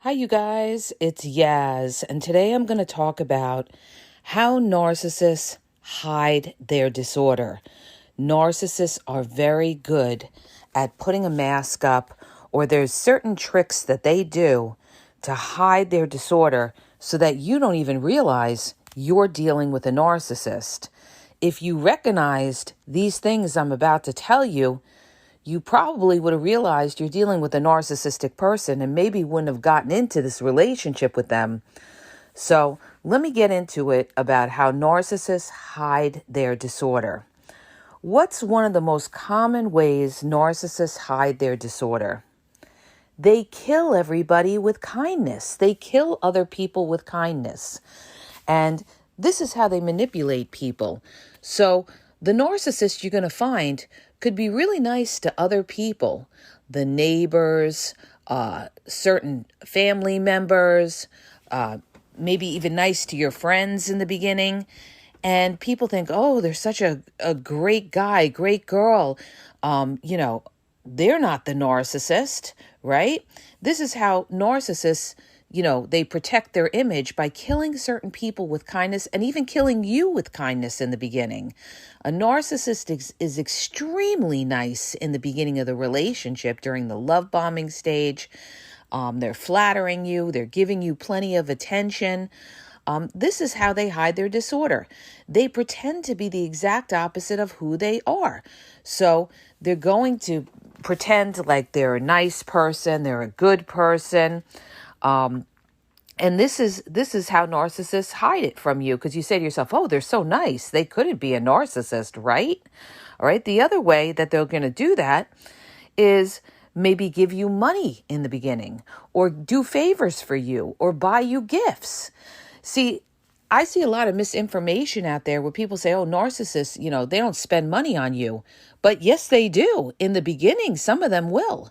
Hi, you guys. It's Yaz, and today I'm going to talk about how narcissists hide their disorder. Narcissists are very good at putting a mask up, or there's certain tricks that they do to hide their disorder so that you don't even realize you're dealing with a narcissist. If you recognized these things I'm about to tell you, you probably would have realized you're dealing with a narcissistic person and maybe wouldn't have gotten into this relationship with them. So let me get into it about how narcissists hide their disorder. What's one of the most common ways narcissists hide their disorder? They kill everybody with kindness. They kill other people with kindness. And this is how they manipulate people. So the narcissist you're going to find could be really nice to other people, the neighbors, certain family members, maybe even nice to your friends in the beginning. And people think, oh, they're such a great guy, great girl. They're not the narcissist, right? This is how narcissists, they protect their image by killing certain people with kindness and even killing you with kindness in the beginning. A narcissist is extremely nice in the beginning of the relationship during the love bombing stage. They're flattering you. They're giving you plenty of attention. This is how they hide their disorder. They pretend to be the exact opposite of who they are. So they're going to pretend like they're a nice person, they're a good person. And this is how narcissists hide it from you, because you say to yourself, oh, they're so nice. They couldn't be a narcissist, right? All right. The other way that they're going to do that is maybe give you money in the beginning, or do favors for you, or buy you gifts. See, I see a lot of misinformation out there where people say, oh, narcissists, they don't spend money on you. But yes, they do. In the beginning, some of them will.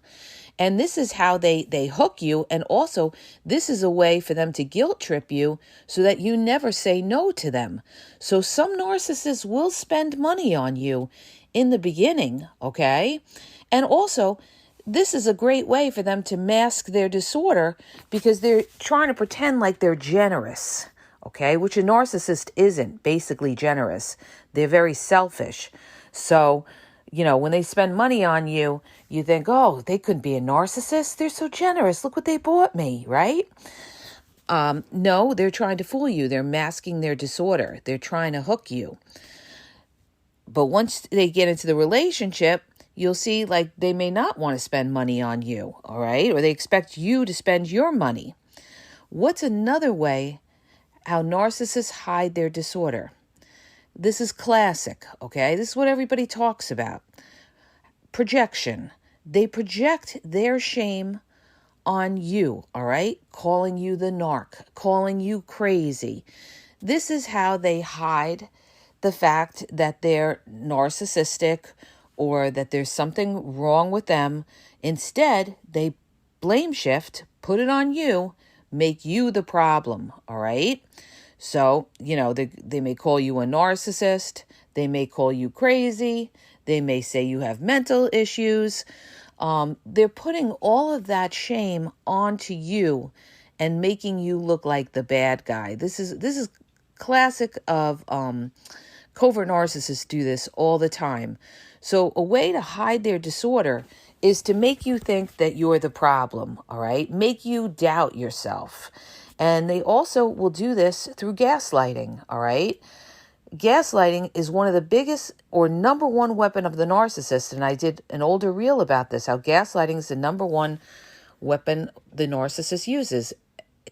And this is how they hook you. And also, this is a way for them to guilt trip you so that you never say no to them. So some narcissists will spend money on you in the beginning, okay? And also, this is a great way for them to mask their disorder because they're trying to pretend like they're generous, okay? Which a narcissist isn't basically generous. They're very selfish. So, when they spend money on you, you think, oh, they couldn't be a narcissist. They're so generous. Look what they bought me, right? No, they're trying to fool you. They're masking their disorder. They're trying to hook you. But once they get into the relationship, you'll see like they may not want to spend money on you, all right? Or they expect you to spend your money. What's another way how narcissists hide their disorder? This is classic, okay? This is what everybody talks about. Projection. They project their shame on you, all right? Calling you the narc, calling you crazy. This is how they hide the fact that they're narcissistic or that there's something wrong with them. Instead, they blame shift, put it on you, make you the problem, all right? So, they may call you a narcissist. They may call you crazy. They may say you have mental issues. They're putting all of that shame onto you and making you look like the bad guy. This is classic of covert narcissists do this all the time. So a way to hide their disorder is to make you think that you're the problem, all right? Make you doubt yourself. And they also will do this through gaslighting, all right? Gaslighting is one of the biggest or number one weapon of the narcissist. And I did an older reel about this, how gaslighting is the number one weapon the narcissist uses.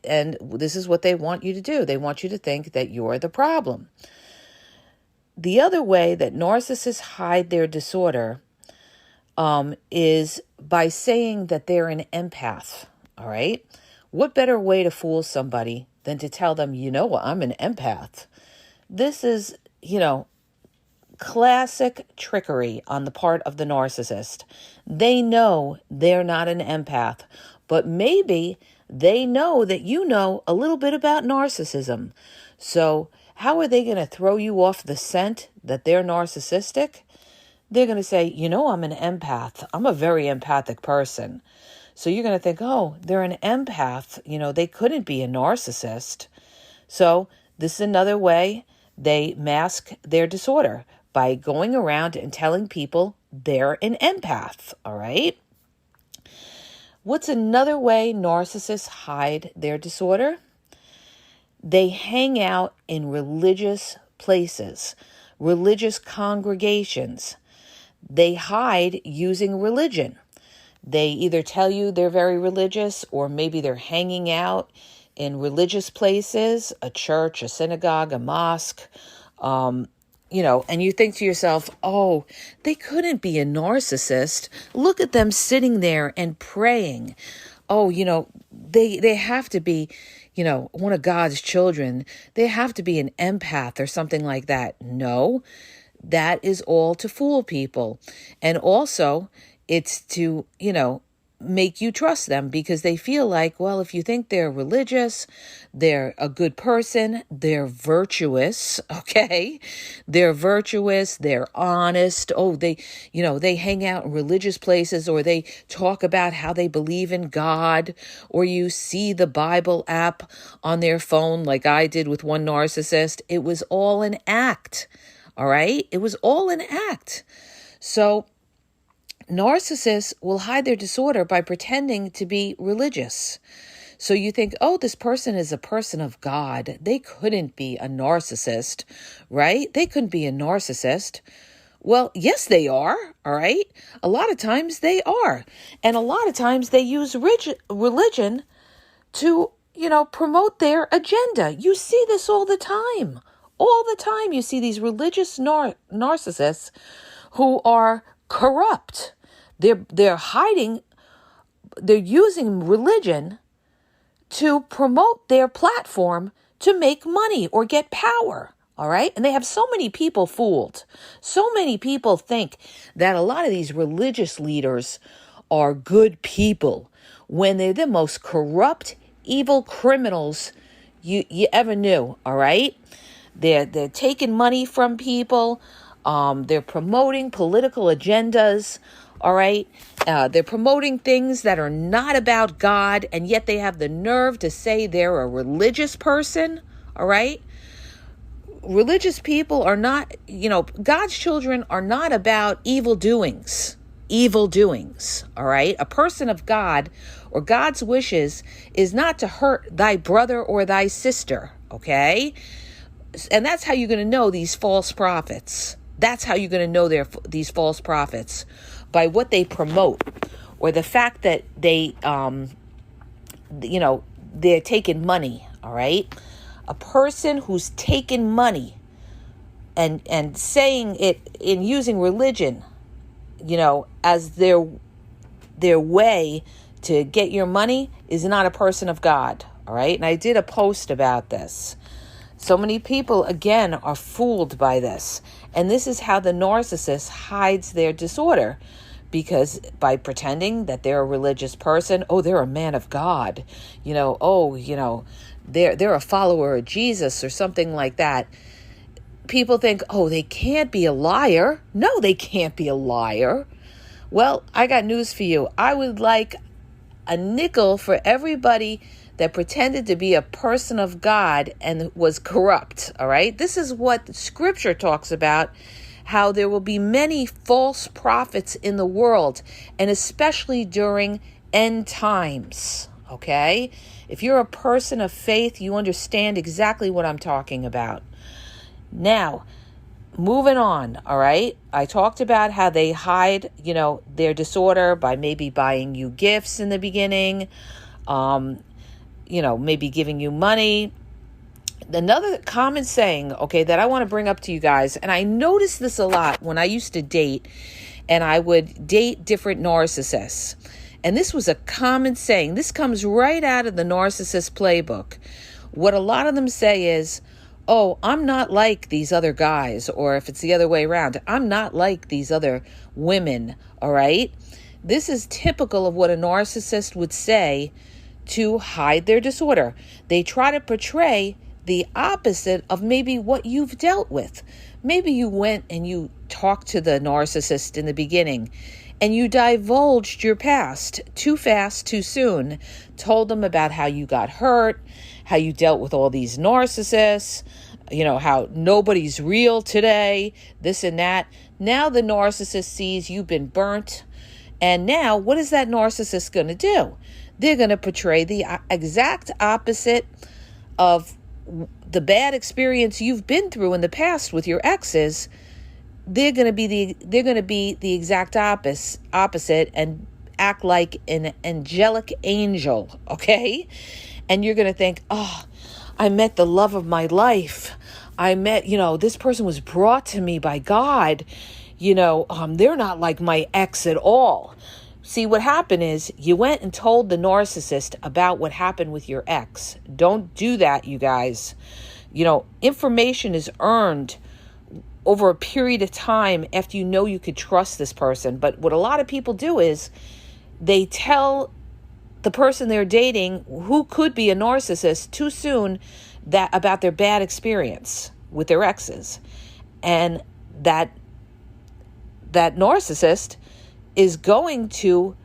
And this is what they want you to do. They want you to think that you're the problem. The other way that narcissists hide their disorder is by saying that they're an empath, all right? What better way to fool somebody than to tell them, I'm an empath? This is, classic trickery on the part of the narcissist. They know they're not an empath, but maybe they know that you know a little bit about narcissism. So how are they going to throw you off the scent that they're narcissistic? They're going to say, I'm an empath. I'm a very empathic person. So you're going to think, oh, they're an empath. They couldn't be a narcissist. So this is another way they mask their disorder, by going around and telling people they're an empath, all right? What's another way narcissists hide their disorder? They hang out in religious places, religious congregations. They hide using religion. They either tell you they're very religious, or maybe they're hanging out in religious places, a church, a synagogue, a mosque, and you think to yourself, oh, they couldn't be a narcissist. Look at them sitting there and praying. Oh, they have to be, one of God's children. They have to be an empath or something like that. No, that is all to fool people. And also, it's to, make you trust them, because they feel like, well, if you think they're religious, they're a good person, they're virtuous, okay? They're virtuous, they're honest. Oh, they hang out in religious places, or they talk about how they believe in God, or you see the Bible app on their phone like I did with one narcissist. It was all an act, all right? It was all an act. So narcissists will hide their disorder by pretending to be religious. So you think, oh, this person is a person of God. They couldn't be a narcissist, right? They couldn't be a narcissist. Well, yes, they are, all right? A lot of times they are. And a lot of times they use religion to, promote their agenda. You see this all the time. All the time you see these religious narcissists who are corrupt. They're hiding, they're using religion to promote their platform to make money or get power, all right? And they have so many people fooled. So many people think that a lot of these religious leaders are good people, when they're the most corrupt, evil criminals you ever knew, all right? They're taking money from people. They're promoting political agendas, all right? They're promoting things that are not about God, and yet they have the nerve to say they're a religious person, all right? Religious people are not, God's children are not about evil doings, all right? A person of God or God's wishes is not to hurt thy brother or thy sister, okay? And that's how you're going to know these false prophets. That's how you're going to know these false prophets, by what they promote, or the fact that they, they're taking money, all right? A person who's taking money and saying it in using religion, as their way to get your money is not a person of God, all right? And I did a post about this. So many people, again, are fooled by this. And this is how the narcissist hides their disorder. Because by pretending that they're a religious person, oh, they're a man of God, they're a follower of Jesus or something like that. People think, oh, they can't be a liar. No, they can't be a liar. Well, I got news for you. I would like a nickel for everybody that pretended to be a person of God and was corrupt, all right? This is what Scripture talks about, how there will be many false prophets in the world, and especially during end times, okay? If you're a person of faith, you understand exactly what I'm talking about. Now, moving on, all right? I talked about how they hide, their disorder by maybe buying you gifts in the beginning, maybe giving you money. Another common saying, okay, that I want to bring up to you guys, and I noticed this a lot when I used to date, and I would date different narcissists. And this was a common saying. This comes right out of the narcissist playbook. What a lot of them say is, oh, I'm not like these other guys, or if it's the other way around, I'm not like these other women, all right? This is typical of what a narcissist would say to hide their disorder. They try to portray the opposite of maybe what you've dealt with. Maybe you went and you talked to the narcissist in the beginning and you divulged your past too fast, too soon, told them about how you got hurt, how you dealt with all these narcissists, how nobody's real today, this and that. Now the narcissist sees you've been burnt. And now what is that narcissist going to do? They're going to portray the exact opposite of the bad experience you've been through in the past with your exes. They're going to be the exact opposite and act like an angelic angel, okay? And you're going to think, "Oh, I met the love of my life. I met, this person was brought to me by God. They're not like my ex at all." See, what happened is you went and told the narcissist about what happened with your ex. Don't do that, you guys. Information is earned over a period of time after you could trust this person. But what a lot of people do is they tell the person they're dating, who could be a narcissist, too soon about their bad experience with their exes. And that narcissist is going to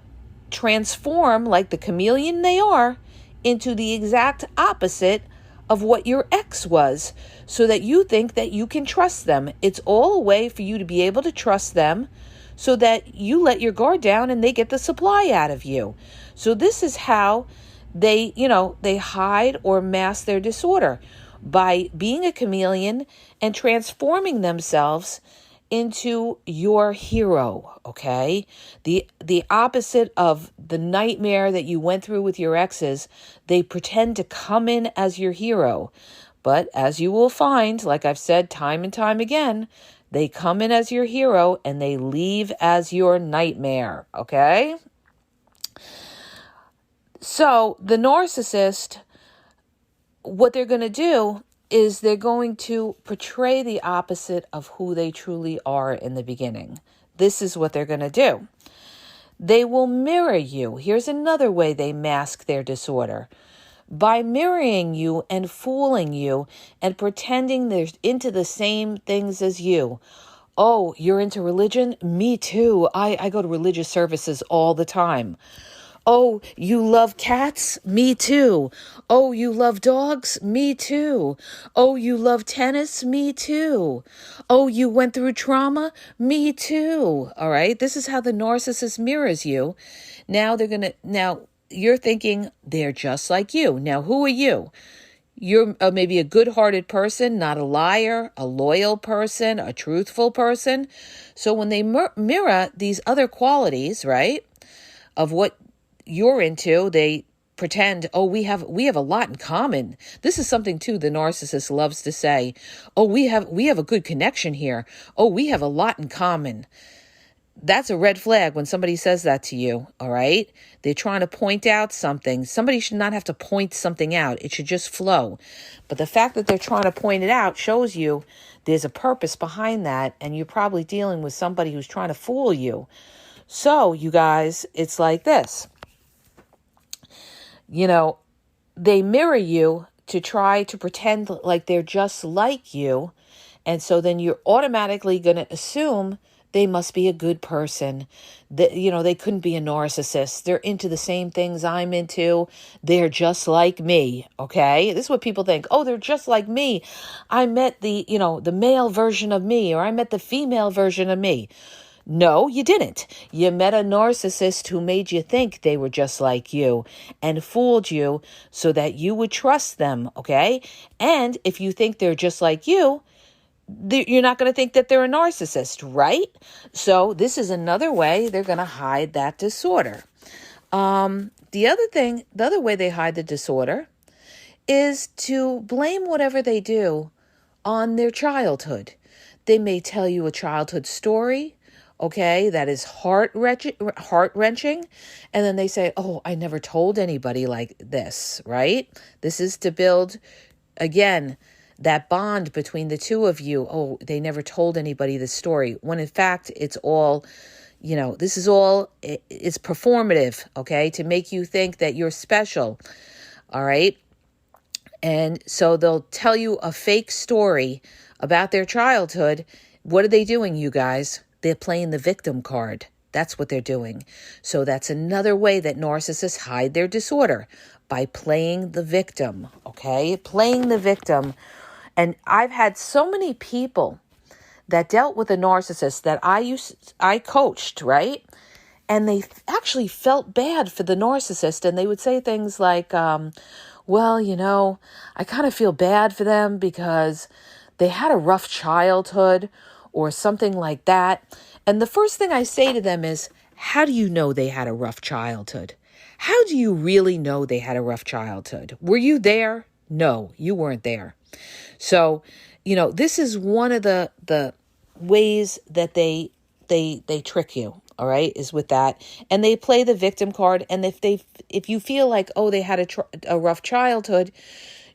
transform, like the chameleon they are, into the exact opposite of what your ex was, so that you think that you can trust them. It's all a way for you to be able to trust them so that you let your guard down and they get the supply out of you. So this is how they hide or mask their disorder, by being a chameleon and transforming themselves into your hero, okay? The opposite of the nightmare that you went through with your exes, they pretend to come in as your hero. But as you will find, like I've said time and time again, they come in as your hero and they leave as your nightmare, okay? So the narcissist, what they're going to do is they're going to portray the opposite of who they truly are in the beginning. This is what they're going to do. They will mirror you. Here's another way they mask their disorder. By mirroring you and fooling you and pretending they're into the same things as you. Oh, you're into religion? Me too. I go to religious services all the time. Oh, you love cats? Me too. Oh, you love dogs? Me too. Oh, you love tennis? Me too. Oh, you went through trauma? Me too. All right. This is how the narcissist mirrors you. Now you're thinking they're just like you. Now, who are you? You're maybe a good-hearted person, not a liar, a loyal person, a truthful person. So when they mirror these other qualities, right, of what you're into, they pretend, oh, we have a lot in common. This is something too the narcissist loves to say. Oh, we have a good connection here. Oh, we have a lot in common. That's a red flag when somebody says that to you, all right? They're trying to point out something. Somebody should not have to point something out. It should just flow. But the fact that they're trying to point it out shows you there's a purpose behind that, and you're probably dealing with somebody who's trying to fool you. So, you guys, it's like this. They mirror you to try to pretend like they're just like you. And so then you're automatically going to assume they must be a good person. They couldn't be a narcissist. They're into the same things I'm into. They're just like me. Okay. This is what people think. Oh, they're just like me. I met the male version of me, or I met the female version of me. No, you didn't. You met a narcissist who made you think they were just like you and fooled you so that you would trust them, okay? And if you think they're just like you're not going to think that they're a narcissist, right? So this is another way they're going to hide that disorder. The other way they hide the disorder is to blame whatever they do on their childhood. They may tell you a childhood story, okay, that is heart-wrenching. And then they say, oh, I never told anybody like this, right? This is to build, again, that bond between the two of you. Oh, they never told anybody this story. When in fact, it's all, it's performative, okay, to make you think that you're special, all right? And so they'll tell you a fake story about their childhood. What are they doing, you guys? They're playing the victim card. That's what they're doing. So that's another way that narcissists hide their disorder, by playing the victim, okay? Playing the victim. And I've had so many people that dealt with a narcissist that I coached, right? And they actually felt bad for the narcissist, and they would say things like, well, I kind of feel bad for them because they had a rough childhood or something like that. And the first thing I say to them is, how do you know they had a rough childhood? How do you really know they had a rough childhood? Were you there? No, you weren't there. So, this is one of the ways that they trick you. All right, is with that. And they play the victim card. And if you feel like, oh, they had a rough childhood,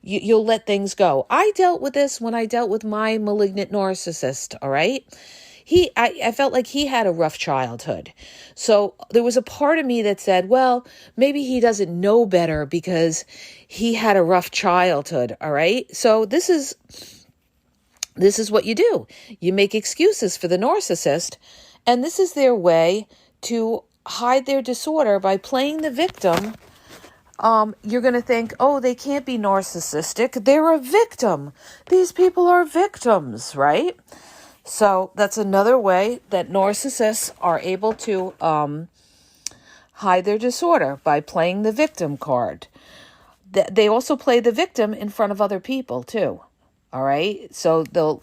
you'll let things go. I dealt with this when I dealt with my malignant narcissist. All right. I felt like he had a rough childhood. So there was a part of me that said, well, maybe he doesn't know better because he had a rough childhood. All right. So this is what you do. You make excuses for the narcissist. And this is their way to hide their disorder by playing the victim. You're going to think, oh, they can't be narcissistic. They're a victim. These people are victims, right? So that's another way that narcissists are able to hide their disorder, by playing the victim card. They also play the victim in front of other people, too. All right. So they'll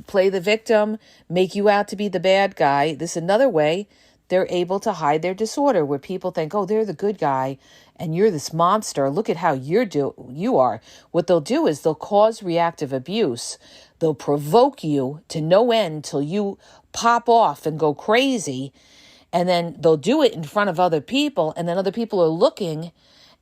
play the victim, make you out to be the bad guy. This is another way they're able to hide their disorder, where people think, oh, they're the good guy and you're this monster. Look at how you are. What they'll do is they'll cause reactive abuse. They'll provoke you to no end till you pop off and go crazy. And then they'll do it in front of other people. And then other people are looking,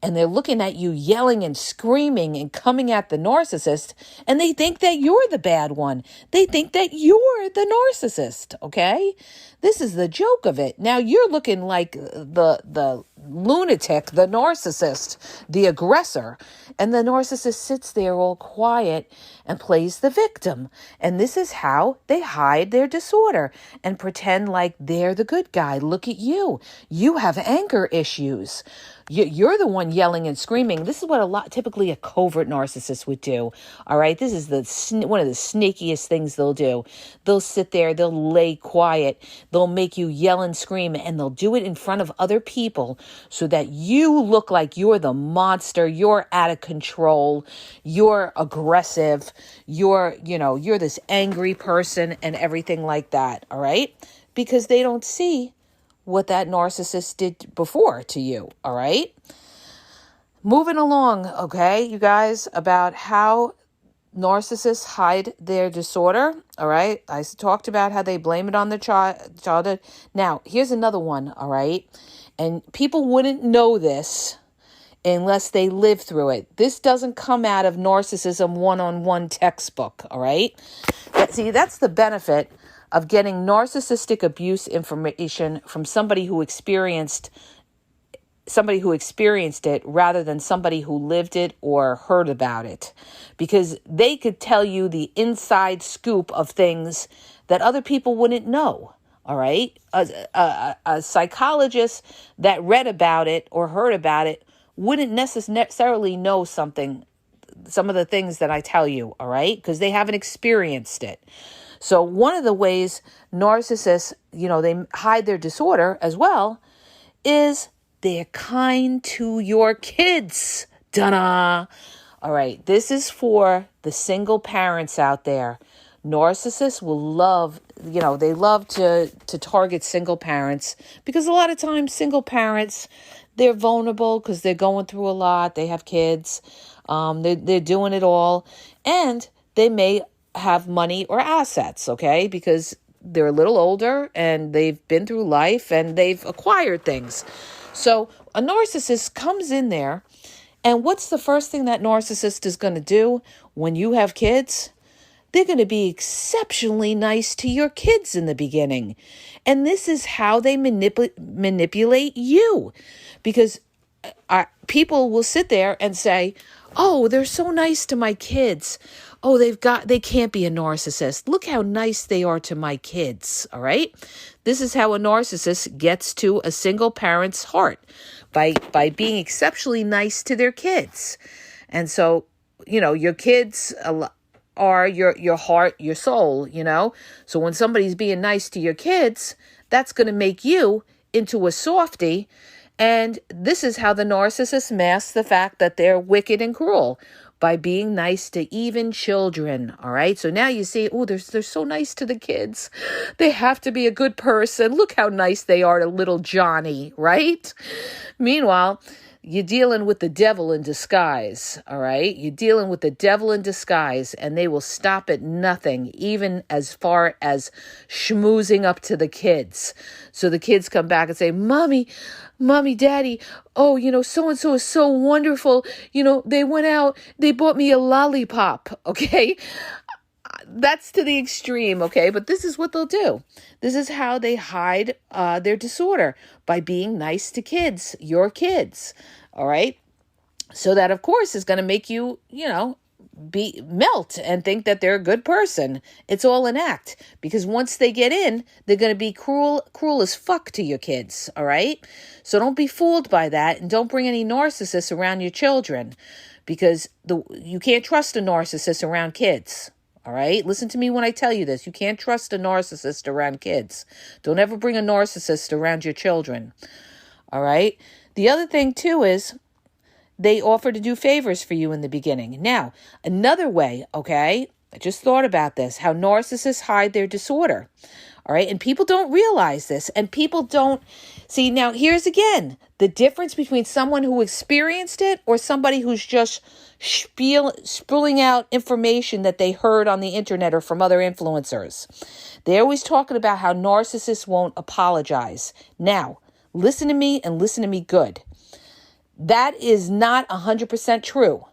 and they're looking at you yelling and screaming and coming at the narcissist, and they think that you're the bad one. They think that you're the narcissist, okay? This is the joke of it. Now you're looking like the lunatic, the narcissist, the aggressor, and the narcissist sits there all quiet and plays the victim. And this is how they hide their disorder and pretend like they're the good guy. Look at you. You have anger issues. You're the one yelling and screaming. This is what typically a covert narcissist would do. All right. This is one of the snakiest things they'll do. They'll sit there, they'll lay quiet, they'll make you yell and scream, and they'll do it in front of other people so that you look like you're the monster, you're out of control, you're aggressive, you're this angry person and everything like that. All right. Because they don't see what that narcissist did before to you, all right? Moving along, okay, you guys, about how narcissists hide their disorder, all right? I talked about how they blame it on their childhood. Now, here's another one, all right? And people wouldn't know this unless they live through it. This doesn't come out of Narcissism one-on-one textbook, all right? See, that's the benefit of getting narcissistic abuse information from somebody who experienced it rather than somebody who lived it or heard about it, because they could tell you the inside scoop of things that other people wouldn't know. All right. A psychologist that read about it or heard about it wouldn't necessarily know some of the things that I tell you. All right. Because they haven't experienced it. So one of the ways narcissists, they hide their disorder as well, is they're kind to your kids. Ta-da! All right, this is for the single parents out there. Narcissists will love, they love to target single parents, because a lot of times single parents, they're vulnerable because they're going through a lot. They have kids. They're doing it all. And they may have money or assets, okay? Because they're a little older and they've been through life and they've acquired things. So a narcissist comes in there, and what's the first thing that narcissist is going to do when you have kids? They're going to be exceptionally nice to your kids in the beginning. And this is how they manipulate you, because people will sit there and say, oh, they're so nice to my kids. Oh, they can't be a narcissist. Look how nice they are to my kids. All right. this is how a narcissist gets to a single parent's heart, by being exceptionally nice to their kids. And so, your kids are your heart, your soul, So when somebody's being nice to your kids, that's going to make you into a softie. And this is how the narcissist masks the fact that they're wicked and cruel, by being nice to even children. All right. So now you see, they're so nice to the kids. They have to be a good person. Look how nice they are to little Johnny. Right. Meanwhile, you're dealing with the devil in disguise, all right? You're dealing with the devil in disguise, and they will stop at nothing, even as far as schmoozing up to the kids. So the kids come back and say, Mommy, Daddy, so-and-so is so wonderful. They went out, they bought me a lollipop, okay? That's to the extreme, okay? But this is what they'll do. This is how they hide their disorder, by being nice to kids, your kids, all right? So that, of course, is going to make you, melt and think that they're a good person. It's all an act, because once they get in, they're going to be cruel as fuck to your kids, all right? So don't be fooled by that, and don't bring any narcissists around your children, because you can't trust a narcissist around kids. All right. Listen to me when I tell you this. You can't trust a narcissist around kids. Don't ever bring a narcissist around your children. All right. The other thing, too, is they offer to do favors for you in the beginning. Now, another way, okay, I just thought about this, how narcissists hide their disorder. All right. And people don't realize this. And people don't see. Now, here's again the difference between someone who experienced it or somebody who's just spilling out information that they heard on the internet or from other influencers. They're always talking about how narcissists won't apologize. Now, listen to me, and listen to me good. That is not 100% true.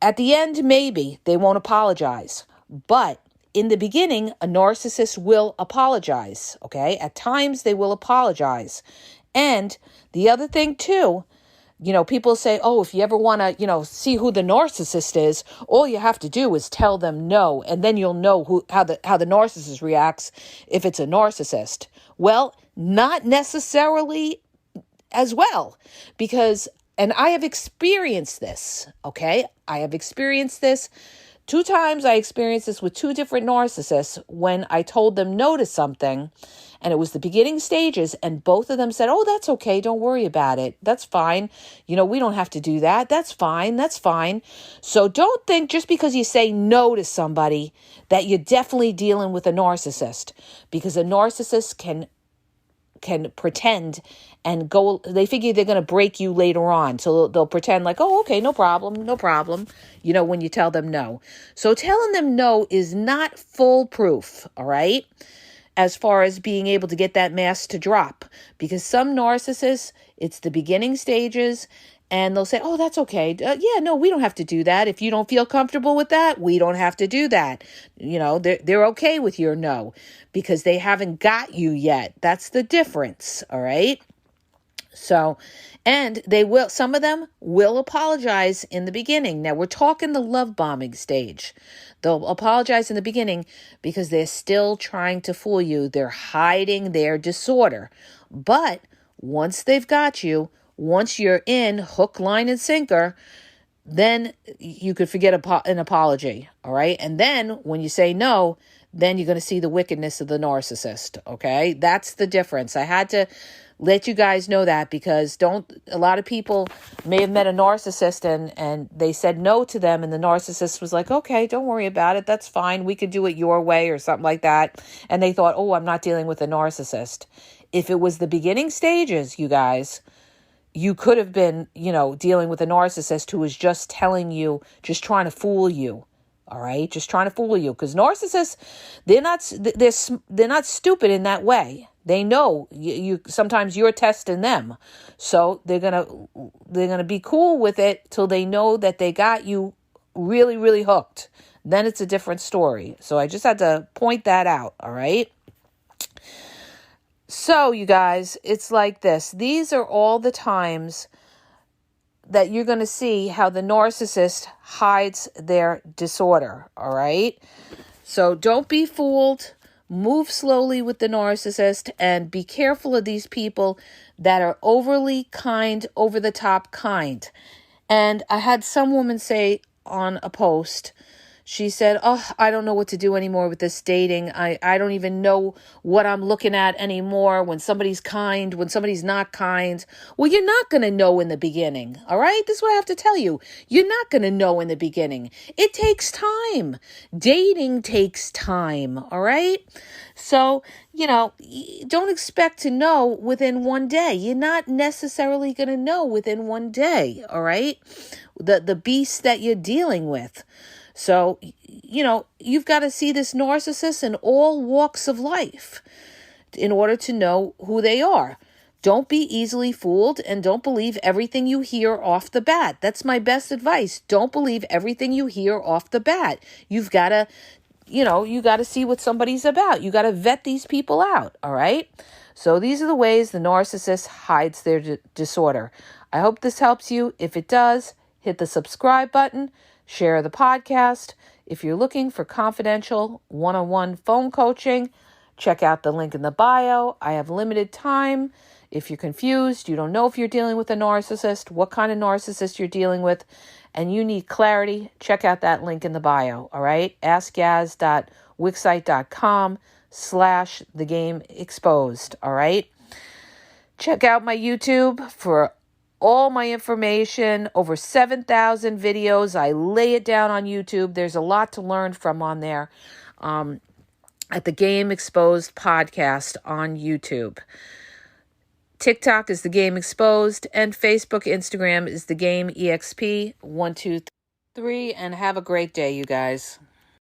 At the end, maybe they won't apologize. But in the beginning, a narcissist will apologize. Okay? At times, they will apologize. And the other thing, too, people say, if you ever want to, see who the narcissist is, all you have to do is tell them no, and then you'll know how the narcissist reacts if it's a narcissist. Well, not necessarily as well, because, and I have experienced this, okay? I have experienced this 2 times. I experienced this with 2 different narcissists when I told them no to something. And it was the beginning stages, and both of them said, that's okay. Don't worry about it. That's fine. We don't have to do that. That's fine. That's fine. So don't think just because you say no to somebody that you're definitely dealing with a narcissist, because a narcissist can pretend and go, they figure they're going to break you later on. So they'll pretend like, okay, no problem, when you tell them no. So telling them no is not foolproof, all right? As far as being able to get that mask to drop. Because some narcissists, it's the beginning stages, and they'll say, that's okay. We don't have to do that. If you don't feel comfortable with that, we don't have to do that. They're okay with your no, because they haven't got you yet. That's the difference, all right? So, and some of them will apologize in the beginning. Now, we're talking the love bombing stage. They'll apologize in the beginning because they're still trying to fool you. They're hiding their disorder. But once they've got you, once you're in hook, line, and sinker, then you could forget an apology, all right? And then when you say no, then you're going to see the wickedness of the narcissist, okay? That's the difference. I had to let you guys know that, because a lot of people may have met a narcissist and they said no to them, and the narcissist was like, okay, don't worry about it. That's fine. We could do it your way or something like that. And they thought, I'm not dealing with a narcissist. If it was the beginning stages, you guys, you could have been, dealing with a narcissist who was just telling you, just trying to fool you. All right. Just trying to fool you, because narcissists, they're not stupid in that way. They know you sometimes you're testing them. So they're going to be cool with it till they know that they got you really, really hooked. Then it's a different story. So I just had to point that out. All right. So you guys, it's like this. These are all the times that you're going to see how the narcissist hides their disorder. All right. So don't be fooled Move slowly with the narcissist and be careful of these people that are overly kind, over the top kind. And I had some woman say on a post, she said, "Oh, I don't know what to do anymore with this dating. I don't even know what I'm looking at anymore when somebody's kind, when somebody's not kind." Well, you're not going to know in the beginning, all right? This is what I have to tell you. You're not going to know in the beginning. It takes time. Dating takes time, all right? So, don't expect to know within one day. You're not necessarily going to know within one day, all right? The beast that you're dealing with. So, you've got to see this narcissist in all walks of life in order to know who they are. Don't be easily fooled and don't believe everything you hear off the bat. That's my best advice. Don't believe everything you hear off the bat. You've got to, you got to see what somebody's about. You got to vet these people out, all right? So these are the ways the narcissist hides their disorder. I hope this helps you. If it does, hit the subscribe button. Share the podcast. If you're looking for confidential one-on-one phone coaching, check out the link in the bio. I have limited time. If you're confused, you don't know if you're dealing with a narcissist, what kind of narcissist you're dealing with, and you need clarity, check out that link in the bio, all right? AskYaz.wixsite.com/thegameexposed, all right? Check out my YouTube for all my information, over 7,000 videos. I lay it down on YouTube. There's a lot to learn from on there at the Game Exposed podcast on YouTube. TikTok is The Game Exposed, and Facebook, Instagram is The Game EXP 123. And have a great day, you guys.